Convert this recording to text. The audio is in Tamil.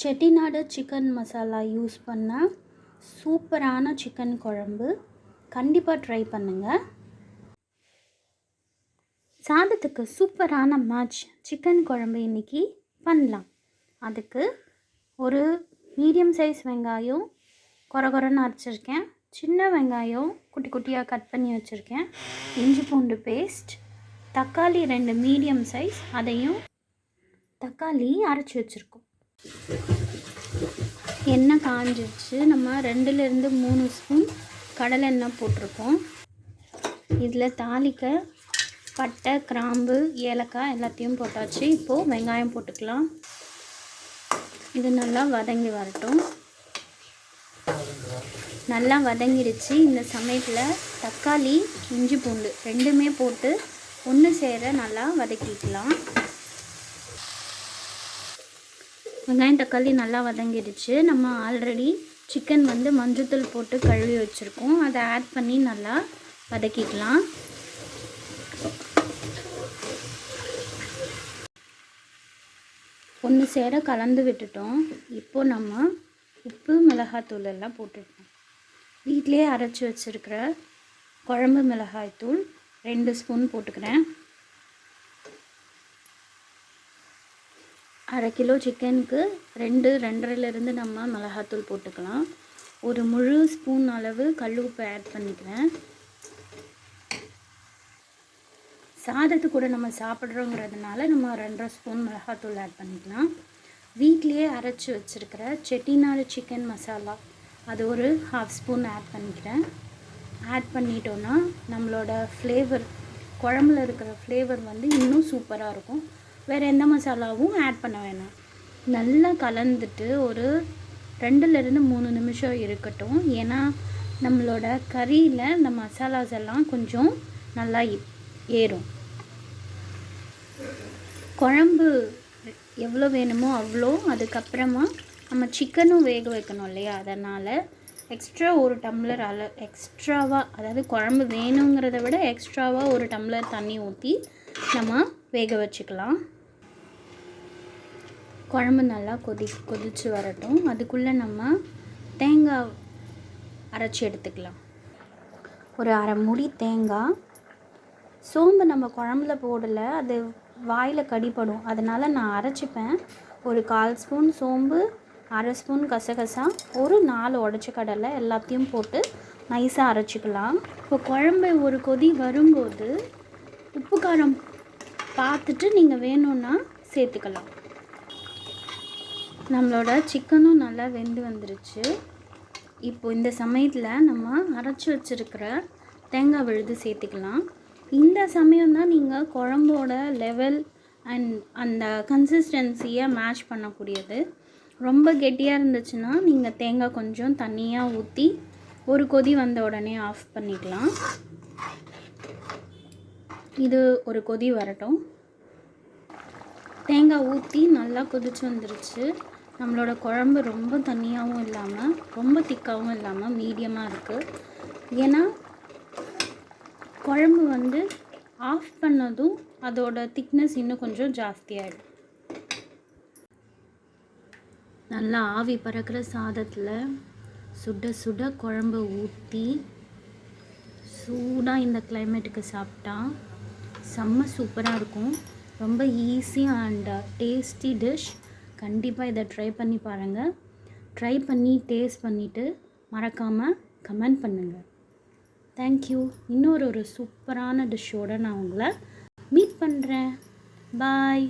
செட்டிநாடு சிக்கன் மசாலா யூஸ் பண்ண சூப்பரான சிக்கன் குழம்பு கண்டிப்பாக ட்ரை பண்ணுங்கள். சாதத்துக்கு சூப்பரான மேட்ச் சிக்கன் குழம்பு இன்றைக்கி பண்ணலாம். அதுக்கு ஒரு மீடியம் சைஸ் வெங்காயம் கொரகொரன்னு அரைச்சிருக்கேன், சின்ன வெங்காயம் குட்டி குட்டியாக கட் பண்ணி வச்சுருக்கேன், இஞ்சி பூண்டு பேஸ்ட், தக்காளி 2 மீடியம் சைஸ் அதையும் தக்காளி அரைச்சி வச்சுருக்கோம். எண்ணெய் காஞ்சிடுச்சு. நம்ம 2லேருந்து 3 ஸ்பூன் கடலை எண்ணெய் போட்டிருக்கோம். இதில் தாளிக்க பட்டை, கிராம்பு, ஏலக்காய் எல்லாத்தையும் போட்டாச்சு. இப்போது வெங்காயம் போட்டுக்கலாம். இது நல்லா வதங்கி வரட்டும். நல்லா வதங்கிடுச்சு. இந்த சமயத்தில் தக்காளி, இஞ்சி பூண்டு 2மே போட்டு ஒன்று சேர நல்லா வதக்கிக்கலாம். வெங்காயம் தக்காளி நல்லா வதங்கிடுச்சு. நம்ம ஆல்ரெடி சிக்கன் மஞ்சத்தூள் போட்டு கழுவி வச்சுருக்கோம். அதை ஆட் பண்ணி நல்லா வதக்கிக்கலாம். ஒன்று சேர கலந்து விட்டுட்டோம். இப்போது நம்ம உப்பு, மிளகாய்த்தூள் எல்லாம் போட்டுருக்கோம். வீட்டிலே அரைச்சி வச்சுருக்கிற குழம்பு மிளகாய்த்தூள் 2 ஸ்பூன் போட்டுக்கிறேன். 1/2 கிலோ சிக்கனுக்கு 2-2.5 நம்ம மிளகாத்தூள் போட்டுக்கலாம். ஒரு முழு ஸ்பூன் அளவு கல் உப்பு ஆட் பண்ணிக்கிறேன். சாதத்து கூட நம்ம சாப்பிட்றோங்கிறதுனால நம்ம 2.5 ஸ்பூன் மிளகாத்தூள் ஆட் பண்ணிக்கலாம். வீட்லேயே அரைச்சி வச்சுருக்கிற செட்டிநாடு சிக்கன் மசாலா அது ஒரு 1/2 ஸ்பூன் ஆட் பண்ணிக்கிறேன். ஆட் பண்ணிட்டோன்னா நம்மளோட ஃப்ளேவர், குழம்புல இருக்கிற ஃப்ளேவர் இன்னும் சூப்பராக இருக்கும். வேறு எந்த மசாலாவும் ஆட் பண்ண வேணாம். நல்லா கலந்துட்டு ஒரு 2லேருந்து 3 நிமிஷம் இருக்கட்டும். ஏன்னா நம்மளோட கறியில் இந்த மசாலாஸ் எல்லாம் கொஞ்சம் நல்லா ஏறும். குழம்பு எவ்வளோ வேணுமோ அவ்வளோ. அதுக்கப்புறமா நம்ம சிக்கனும் வேக வைக்கணும் இல்லையா, அதனால் எக்ஸ்ட்ரா 1 டம்ளர் எக்ஸ்ட்ராவாக, அதாவது குழம்பு வேணுங்கிறத விட எக்ஸ்ட்ராவாக 1 டம்ளர் தண்ணி ஊற்றி நம்ம வேக வச்சுக்கலாம். குழம்பு நல்லா கொதித்து வரட்டும். அதுக்குள்ளே நம்ம தேங்காய் அரைச்சி எடுத்துக்கலாம். ஒரு 1/2 மூடி தேங்காய். சோம்பு நம்ம குழம்புல போடலை, அது வாயில் கடிப்படும், அதனால் நான் அரைச்சிப்பேன். ஒரு 1/4 ஸ்பூன் சோம்பு, 1/2 ஸ்பூன் கசகசா, ஒரு 4 உடச்ச கடலை எல்லாத்தையும் போட்டு நைஸாக அரைச்சிக்கலாம். இப்போ குழம்பு ஒரு கொதி வரும்போது உப்பு காரம் பார்த்துட்டு நீங்கள் வேணும்னா சேர்த்துக்கலாம். நம்மளோட சிக்கனும் நல்லா வெந்து வந்துருச்சு. இப்போ இந்த சமயத்தில் நம்ம அரைச்சி வச்சுருக்கிற தேங்காய் விழுது சேர்த்துக்கலாம். இந்த சமயம்தான் நீங்கள் குழம்போட லெவல் அண்ட் அந்த கன்சிஸ்டன்சியை மேட்ச் பண்ணக்கூடியது. ரொம்ப கெட்டியாக இருந்துச்சுன்னா நீங்கள் தேங்காய் கொஞ்சம் தண்ணியாக ஊற்றி ஒரு கொதி வந்த உடனே ஆஃப் பண்ணிக்கலாம். இது ஒரு கொதி வரட்டும். தேங்காய் ஊற்றி நல்லா கொதிச்சு வந்துருச்சு. நம்மளோட குழம்பு ரொம்ப தண்ணியாகவும் இல்லாமல் ரொம்ப திக்காகவும் இல்லாமல் மீடியமாக இருக்குது. ஏன்னா குழம்பு ஆஃப் பண்ணதும் அதோட திக்னஸ் இன்னும் கொஞ்சம் ஜாஸ்தியாகிடும். நல்லா ஆவி பறக்கிற சாதத்தில் சுட சுட குழம்பு ஊற்றி சூடாக இந்த கிளைமேட்டுக்கு சாப்பிட்டா செம்ம சூப்பராக இருக்கும். ரொம்ப ஈஸி அண்ட் டேஸ்டி டிஷ். கண்டிப்பாக இதை ட்ரை பண்ணி பாருங்கள். ட்ரை பண்ணி டேஸ்ட் பண்ணிவிட்டு மறக்காமல் கமெண்ட் பண்ணுங்கள். தேங்க்யூ. இன்னொரு சூப்பரான டிஷ்ஷோடு நான் உங்களை மீட் பண்ணுறேன். பாய்.